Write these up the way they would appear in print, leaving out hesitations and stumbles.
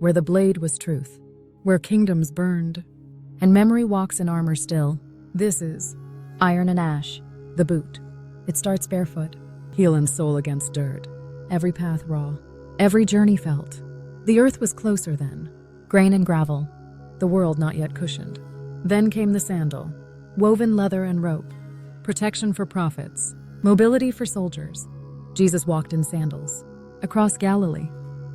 where the blade was truth, where kingdoms burned, and memory walks in armor still. This is Iron and Ash, the boot. It starts barefoot, heel and sole against dirt, every path raw, every journey felt. The earth was closer then, grain and gravel, the world not yet cushioned. Then came the sandal, woven leather and rope, protection for prophets, mobility for soldiers. Jesus walked in sandals, across Galilee,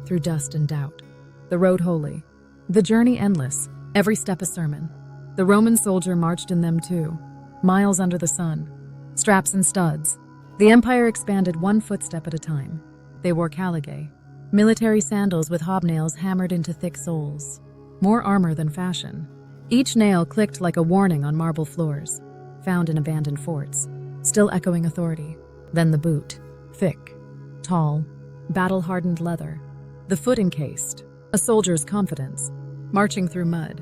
through dust and doubt. The road holy, the journey endless, every step a sermon. The Roman soldier marched in them too, miles under the sun, straps and studs. The empire expanded one footstep at a time. They wore caligae, military sandals with hobnails hammered into thick soles. More armor than fashion. Each nail clicked like a warning on marble floors, found in abandoned forts, still echoing authority. Then the boot, thick, tall, battle-hardened leather, the foot encased, a soldier's confidence, marching through mud,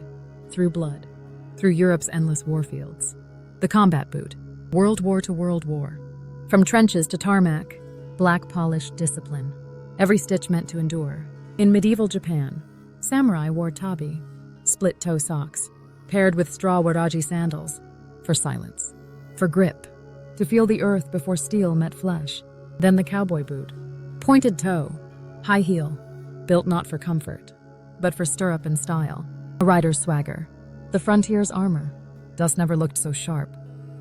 through blood, through Europe's endless warfields. The combat boot, World War to World War. From trenches to tarmac, black-polished discipline, every stitch meant to endure. In medieval Japan, samurai wore tabi, split-toe socks, paired with straw waraji sandals, for silence, for grip, to feel the earth before steel met flesh. Then the cowboy boot, pointed toe, high heel, built not for comfort, but for stirrup and style, a rider's swagger. The frontier's armor, dust never looked so sharp.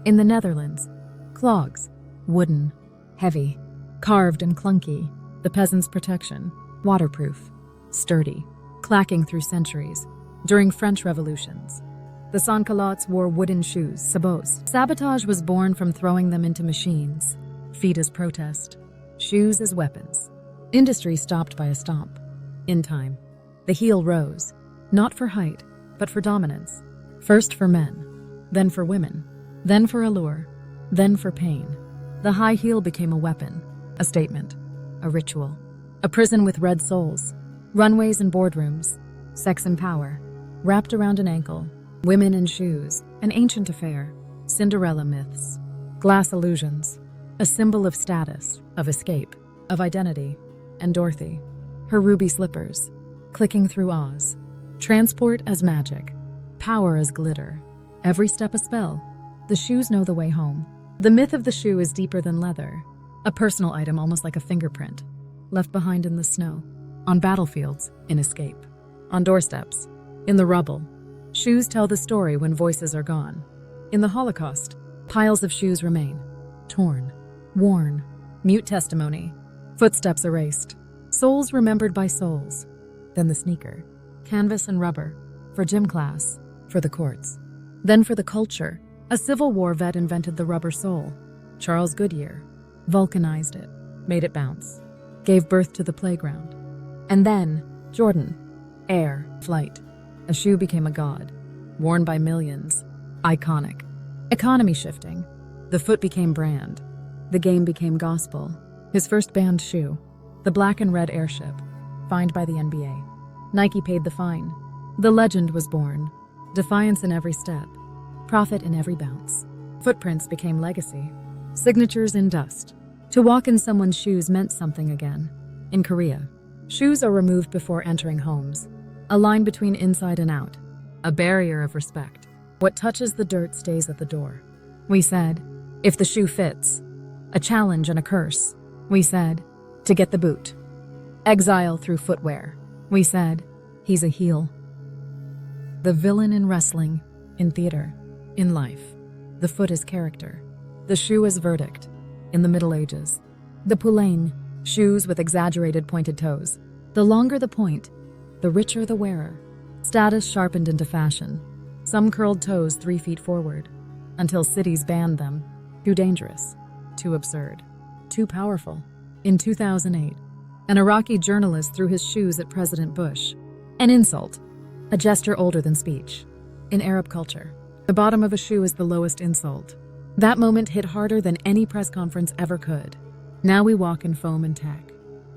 In the Netherlands, clogs, wooden, heavy, carved and clunky, the peasant's protection, waterproof, sturdy, clacking through centuries. During French revolutions, the sans-culottes wore wooden shoes, sabots. Sabotage was born from throwing them into machines, feet as protest, shoes as weapons. Industry stopped by a stomp. In time, the heel rose, not for height, but for dominance. First for men, then for women, then for allure, then for pain. The high heel became a weapon, a statement, a ritual, a prison with red souls, runways and boardrooms, sex and power, wrapped around an ankle, women and shoes, an ancient affair, Cinderella myths, glass illusions, a symbol of status, of escape, of identity, and Dorothy, her ruby slippers, clicking through Oz, transport as magic, power as glitter, every step a spell. The shoes know the way home. The myth of the shoe is deeper than leather, a personal item almost like a fingerprint, left behind in the snow, on battlefields, in escape, on doorsteps, in the rubble. Shoes tell the story when voices are gone. In the Holocaust, piles of shoes remain, torn, worn, mute testimony, footsteps erased, souls remembered by souls. Then the sneaker, canvas and rubber, for gym class, for the courts. Then for the culture, a Civil War vet invented the rubber sole. Charles Goodyear vulcanized it, made it bounce, gave birth to the playground. And then, Jordan, air, flight. A shoe became a god, worn by millions, iconic. Economy shifting. The foot became brand. The game became gospel. His first banned shoe, the black and red airship, fined by the NBA. Nike paid the fine. The legend was born. Defiance in every step, profit in every bounce. Footprints became legacy, signatures in dust. To walk in someone's shoes meant something again. In Korea, shoes are removed before entering homes. A line between inside and out, a barrier of respect. What touches the dirt stays at the door. We said, if the shoe fits, a challenge and a curse. We said, to get the boot. Exile through footwear. We said, he's a heel. The villain in wrestling, in theater, in life. The foot is character. The shoe is verdict. In the Middle Ages, the poulain, shoes with exaggerated pointed toes. The longer the point, the richer the wearer. Status sharpened into fashion. Some curled toes 3 feet forward, until cities banned them. Too dangerous, too absurd, too powerful. In 2008, an Iraqi journalist threw his shoes at President Bush. An insult, a gesture older than speech. In Arab culture, the bottom of a shoe is the lowest insult. That moment hit harder than any press conference ever could. Now we walk in foam and tack,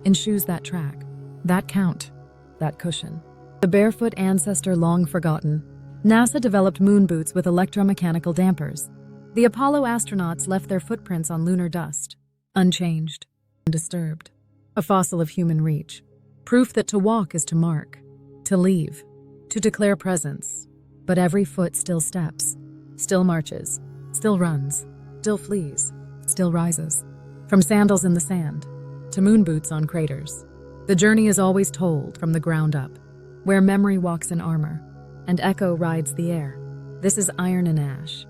in shoes that track, that count, that cushion. The barefoot ancestor long forgotten. NASA developed moon boots with electromechanical dampers. The Apollo astronauts left their footprints on lunar dust, unchanged, undisturbed. A fossil of human reach. Proof that to walk is to mark, to leave, to declare presence. But every foot still steps, still marches, still runs, still flees, still rises. From sandals in the sand to moon boots on craters, the journey is always told from the ground up, where memory walks in armor and echo rides the air. This is Iron and Ash,